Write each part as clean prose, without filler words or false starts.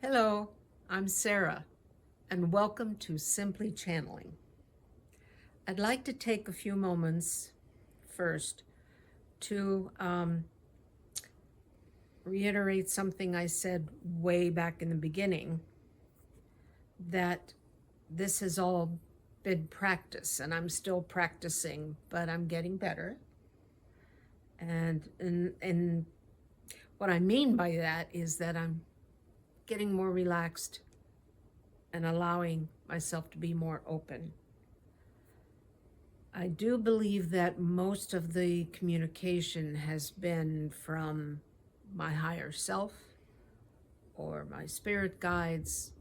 Hello, I'm Sarah, and welcome to Simply Channeling. I'd like to take a few moments first to reiterate something I said way back in the beginning, that this has all been practice, and I'm still practicing, but I'm getting better. And what I mean by that is that I'm getting more relaxed and allowing myself to be more open. I do believe that most of the communication has been from my higher self or my spirit guides.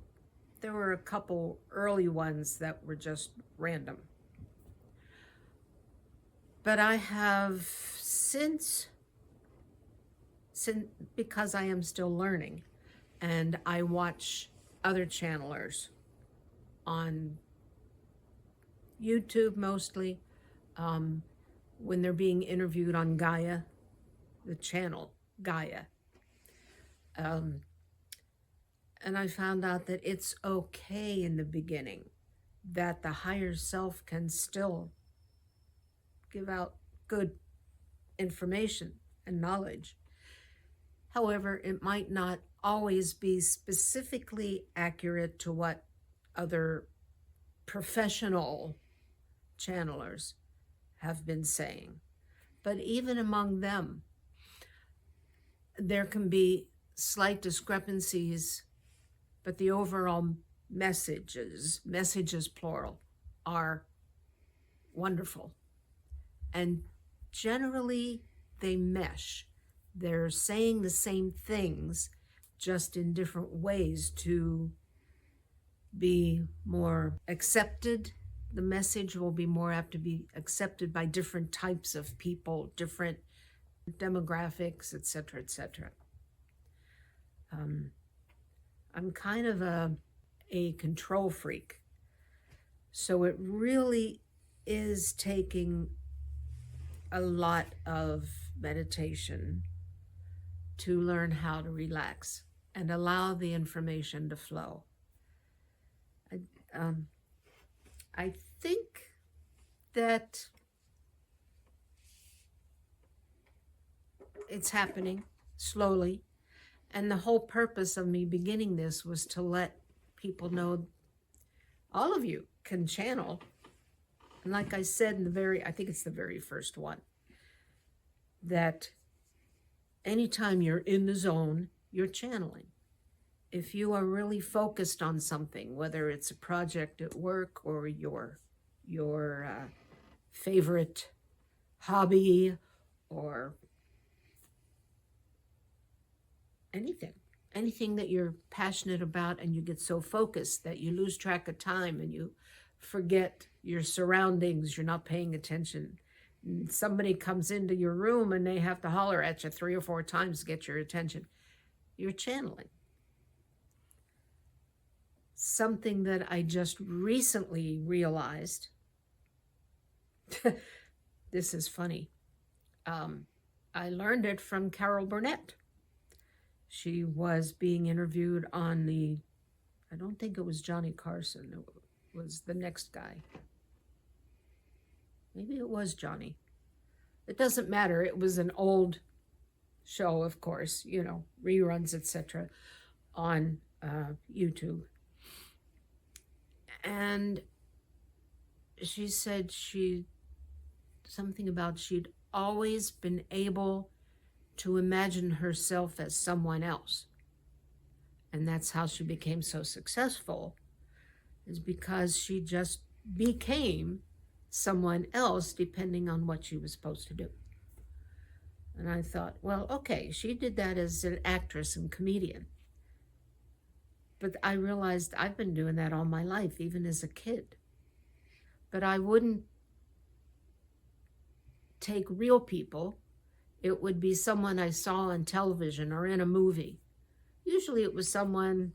There were a couple early ones that were just random. But I have since because I am still learning, and I watch other channelers on YouTube mostly, when they're being interviewed on Gaia, the channel Gaia. And I found out that it's okay in the beginning, that the higher self can still give out good information and knowledge. However, it might not always be specifically accurate to what other professional channelers have been saying. But even among them, there can be slight discrepancies, but the overall messages plural, are wonderful. And generally, they mesh. They're saying the same things, just in different ways to be more accepted. The message will be more apt to be accepted by different types of people, different demographics, etc., etc. I'm kind of a control freak, so it really is taking a lot of meditation to learn how to relax and allow the information to flow. I think that it's happening slowly, and the whole purpose of me beginning this was to let people know all of you can channel. And like I said in I think it's the very first one, that anytime you're in the zone, you're channeling. If you are really focused on something, whether it's a project at work or your favorite hobby or anything that you're passionate about, and you get so focused that you lose track of time and you forget your surroundings, you're not paying attention. Somebody comes into your room and they have to holler at you 3 or 4 times to get your attention. You're channeling. Something that I just recently realized, this is funny. I learned it from Carol Burnett. She was being interviewed on I don't think it was Johnny Carson, it was the next guy. Maybe it was Johnny. It doesn't matter. It was an old show, of course, reruns, etc., on YouTube. And she said something about she'd always been able to imagine herself as someone else. And that's how she became so successful, is because she just became someone else depending on what she was supposed to do. And I thought, well, okay, she did that as an actress and comedian. But I realized I've been doing that all my life, even as a kid. But I wouldn't take real people. It would be someone I saw on television or in a movie. Usually it was someone,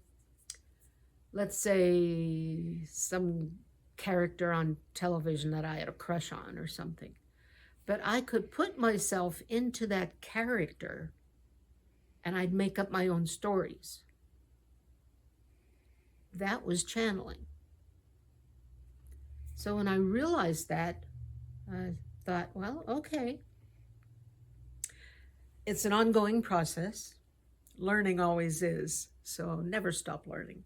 let's say, some character on television that I had a crush on or something. But I could put myself into that character and I'd make up my own stories. that was channeling. So when I realized that, I thought, well, okay, it's an ongoing process. Learning always is, so never stop learning.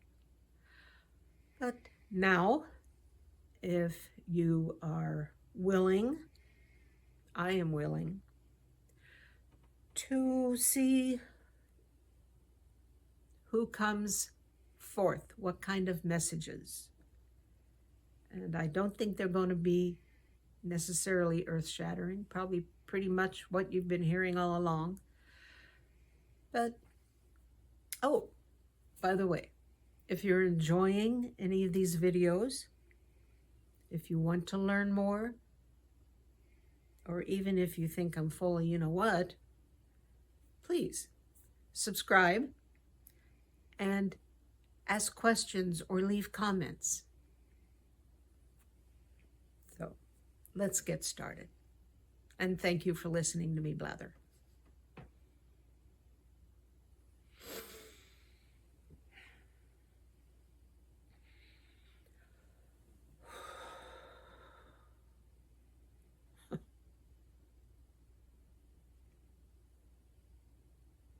But now, if you are willing, I am willing to see who comes forth, what kind of messages. And I don't think they're going to be necessarily earth-shattering, probably pretty much what you've been hearing all along. But, oh, by the way, if you're enjoying any of these videos, if you want to learn more, or even if you think I'm full of you know what, please subscribe and ask questions or leave comments. So let's get started. And thank you for listening to me blather.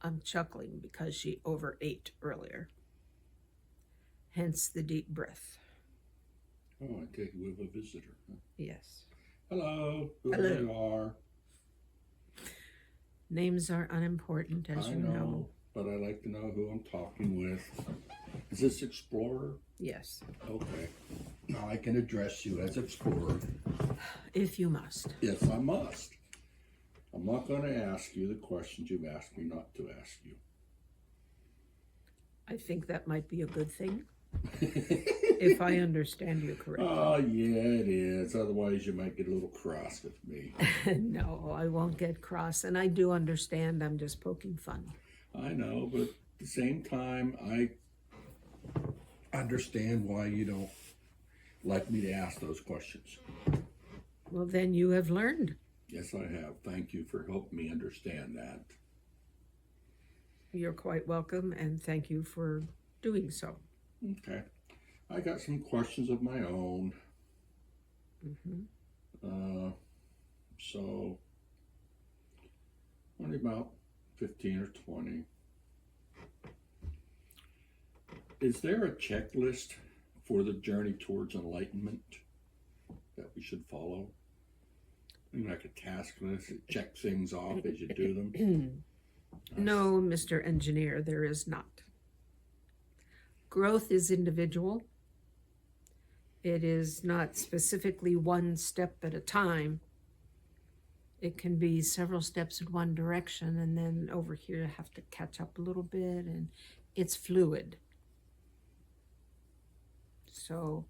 I'm chuckling because she overate earlier. Hence the deep breath. Oh, I take it we have a visitor. Huh? Yes. Hello, Hello. whoever you are. Names are unimportant, as I you know. but I like to know who I'm talking with. Is this Explorer? Yes. Okay. Now I can address you as Explorer. If you must. Yes, I must. I'm not going to ask you the questions you've asked me not to ask you. I think that might be a good thing, if I understand you correctly. Oh, yeah, it is. Otherwise, you might get a little cross with me. No, I won't get cross. And I do understand I'm just poking fun. I know, but at the same time, I understand why you don't like me to ask those questions. Well, then you have learned. Yes, I have. Thank you for helping me understand that. You're quite welcome, and thank you for doing so. Okay. I got some questions of my own. So, only about 15 or 20. Is there a checklist for the journey towards enlightenment that we should follow? Like a task list, check things off as you do them? No, Mr. Engineer, there is not. Growth is individual. It is not specifically one step at a time. It can be several steps in one direction, and then over here I have to catch up a little bit, and it's fluid. So,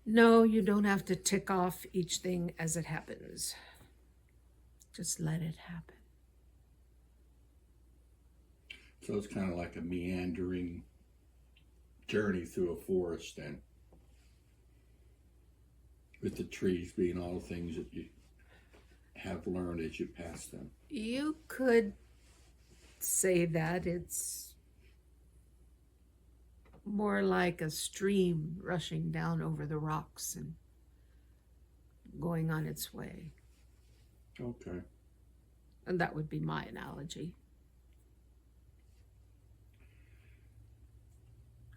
no, you don't have to tick off each thing as it happens. Just let it happen. So it's kind of like a meandering journey through a forest then, with the trees being all the things that you have learned as you pass them. You could say that it's more like a stream rushing down over the rocks and going on its way. Okay. And that would be my analogy.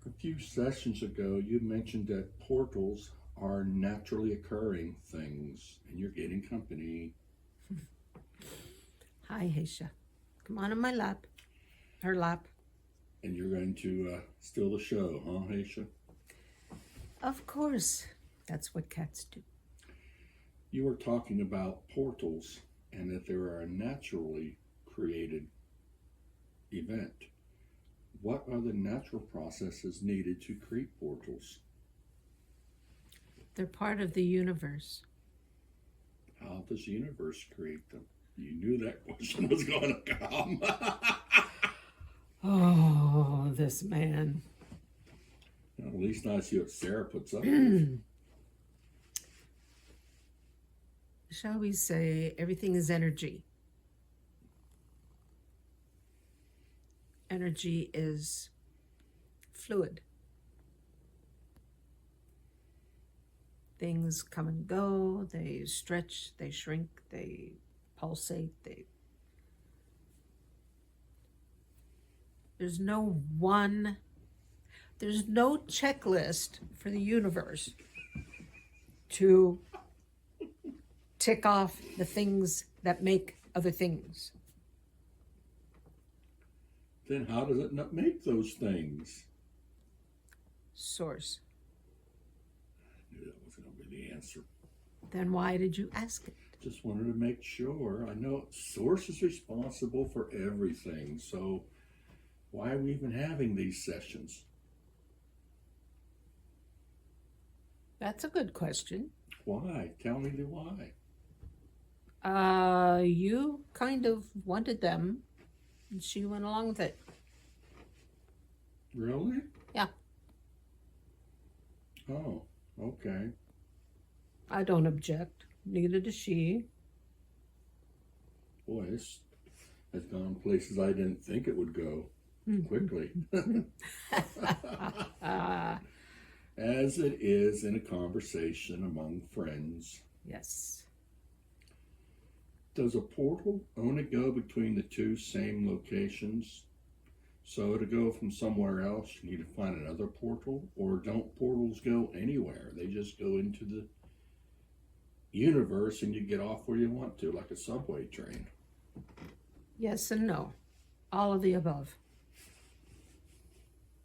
A few sessions ago, you mentioned that portals are naturally occurring things, and you're getting company. Hi, Heisha. Come on in my lap. Her lap. And you're going to steal the show, huh, Heisha? Of course. That's what cats do. You were talking about portals and that they are a naturally created event. What are the natural processes needed to create portals? They're part of the universe. How does the universe create them? You knew that question was going to come. Oh, this man. Well, at least I see what Sarah puts up with. Shall we say everything is energy? Energy is fluid. Things come and go, they stretch, they shrink, they pulsate, there's no checklist for the universe to tick off the things that make other things. Then how does it not make those things? Source. I knew that was going to be the answer. Then why did you ask it? Just wanted to make sure. I know Source is responsible for everything, so why are we even having these sessions? That's a good question. Why? Tell me the why. You kind of wanted them, and she went along with it. Really? Yeah. Oh, okay. I don't object. Neither does she. Boy, this has gone places I didn't think it would go quickly. As it is in a conversation among friends. Yes. Does a portal only go between the two same locations? So to go from somewhere else, you need to find another portal? Or don't portals go anywhere? They just go into the universe and you get off where you want to, like a subway train. Yes and no. All of the above.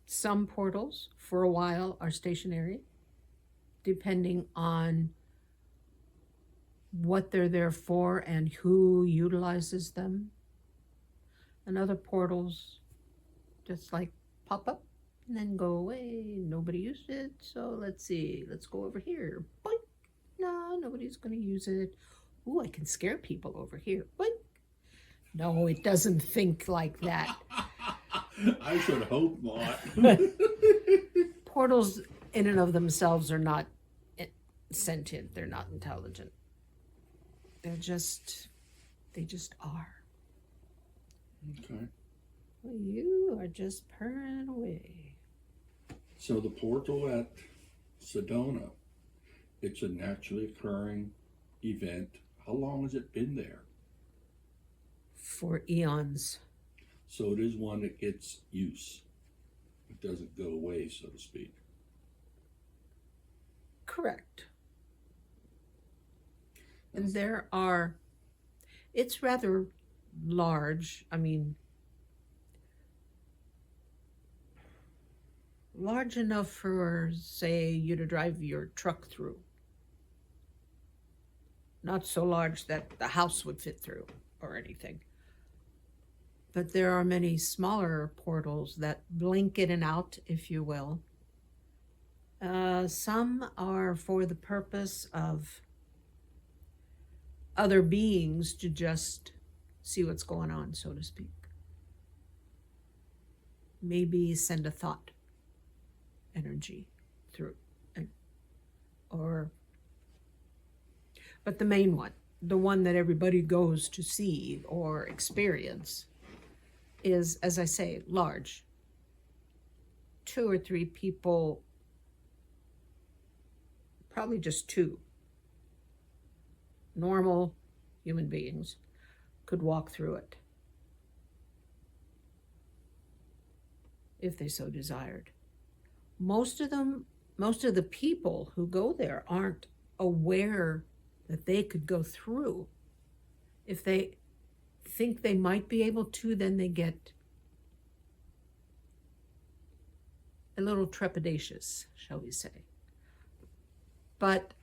Some portals, for a while, are stationary, depending on what they're there for and who utilizes them. And other portals just like pop up and then go away. Nobody used it, so let's see. Let's go over here. Boink. No, nobody's going to use it. Ooh, I can scare people over here. Boink. No, it doesn't think like that. I should hope not. Portals in and of themselves are not sentient. They're not intelligent. They just are. Okay. Well, you are just purring away. So the portal at Sedona, it's a naturally occurring event. How long has it been there? For eons. So it is one that gets use. It doesn't go away, so to speak. Correct. And it's rather large. I mean, large enough for, say, you to drive your truck through. Not so large that the house would fit through or anything. But there are many smaller portals that blink in and out, if you will. Some are for the purpose of other beings to just see what's going on, so to speak. Maybe send a thought energy through. But the main one, the one that everybody goes to see or experience, is, as I say, large. 2 or 3 people, probably just 2, normal human beings could walk through it if they so desired. Most of the people who go there aren't aware that they could go through. If they think they might be able to, then they get a little trepidatious, shall we say. But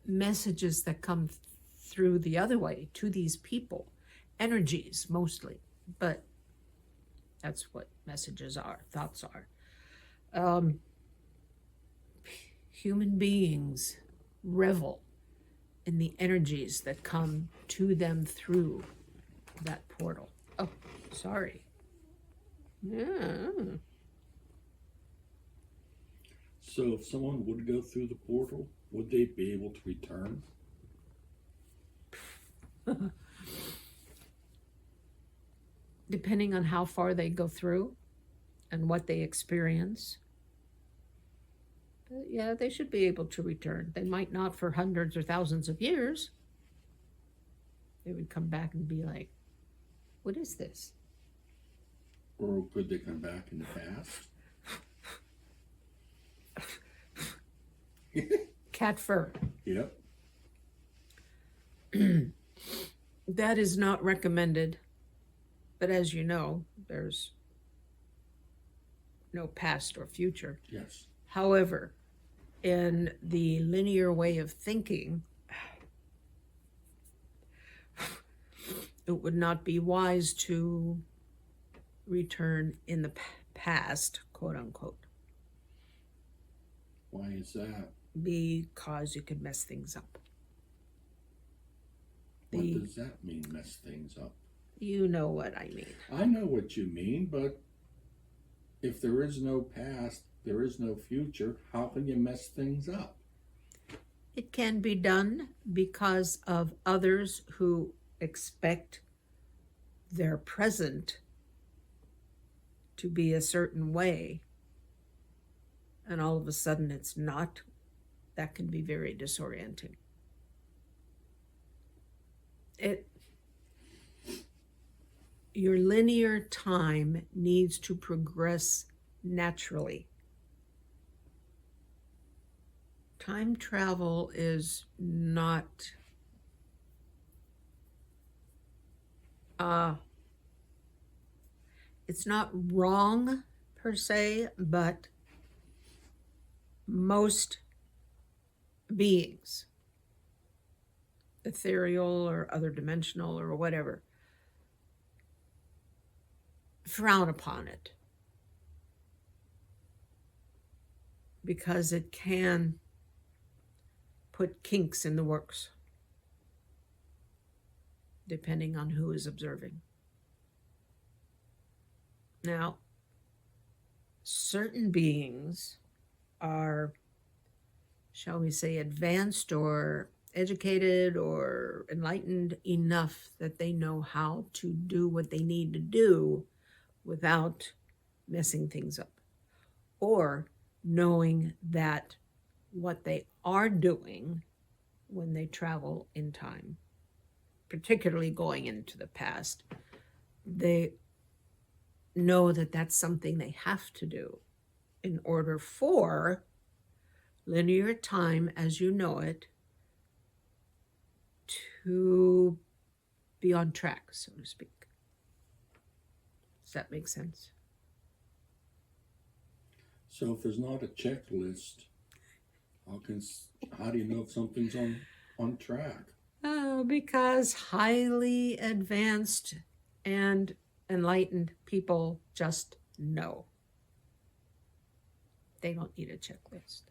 messages that come through the other way to these people, energies mostly, but that's what messages are, thoughts are. Human beings revel in the energies that come to them through that portal. Oh, sorry. Yeah. So if someone would go through the portal, would they be able to return? Depending on how far they go through and what they experience. Yeah, they should be able to return. They might not for hundreds or thousands of years. They would come back and be like, what is this? Or could they come back in the past? Cat fur. Yep. That is not recommended. But as you know, there's no past or future. Yes. However, in the linear way of thinking, it would not be wise to return in the past, quote unquote, Why is that? because you could mess things up. What does that mean, mess things up? You know what I mean. I know what you mean, but if there is no past, there is no future, how can you mess things up? It can be done because of others who expect their present to be a certain way, and all of a sudden it's not. That can be very disorienting. Your linear time needs to progress naturally. Time travel is not it's not wrong per se, but most beings, ethereal or other dimensional or whatever, frown upon it because it can put kinks in the works depending on who is observing. Now, certain beings are, shall we say, advanced or educated or enlightened enough that they know how to do what they need to do without messing things up, or knowing that what they are doing when they travel in time, particularly going into the past, they know that that's something they have to do in order for linear time as you know it to be on track, so to speak. Does that make sense? So if there's not a checklist, how do you know if something's on track? Because highly advanced and enlightened people just know. They don't need a checklist.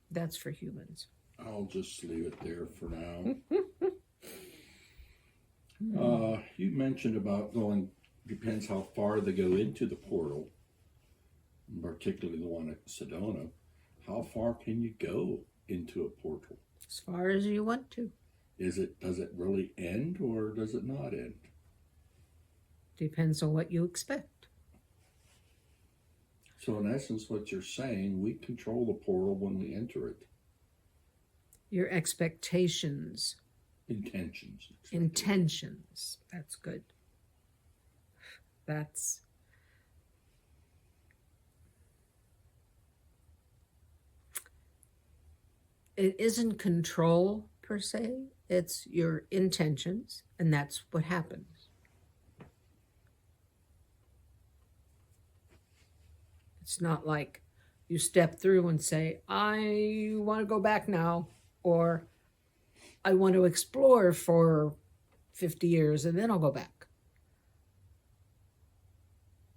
That's for humans. I'll just leave it there for now. You mentioned about going, depends how far they go into the portal, particularly the one at Sedona. How far can you go into a portal? As far as you want to. Does it really end or does it not end? Depends on what you expect. So in essence, what you're saying, we control the portal when we enter it. Your expectations. Intentions. Intentions. That's good. It isn't control per se, it's your intentions, and that's what happens. It's not like you step through and say, I want to go back now, or I want to explore for 50 years and then I'll go back.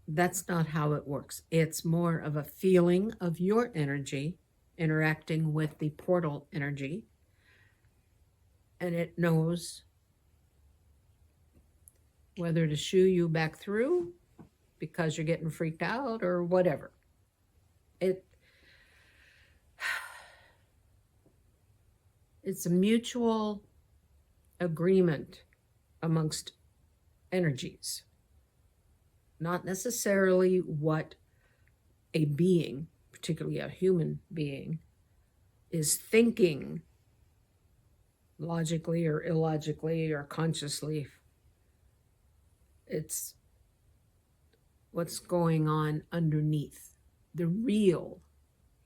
That's not how it works. It's more of a feeling of your energy interacting with the portal energy, and it knows whether to shoo you back through because you're getting freaked out or whatever. It's a mutual agreement amongst energies, not necessarily what a being, particularly a human being, is thinking logically or illogically or consciously. It's what's going on underneath the real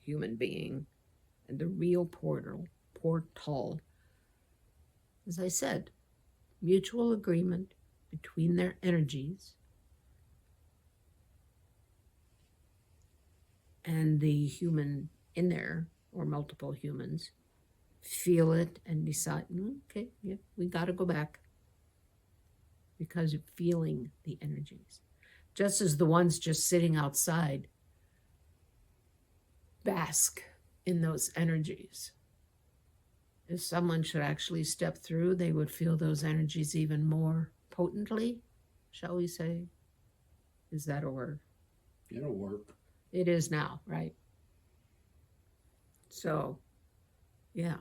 human being and the real portal. As I said, mutual agreement between their energies and the human in there, or multiple humans, feel it and decide, okay, yeah, we got to go back because you're feeling the energies. Just as the ones just sitting outside bask in those energies. If someone should actually step through, they would feel those energies even more potently, shall we say? Is that a word? It'll work. It is now, right? So, yeah.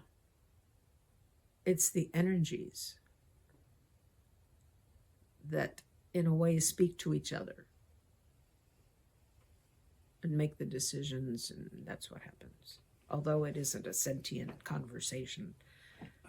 It's the energies that, in a way, speak to each other and make the decisions, and that's what happens. Although it isn't a sentient conversation,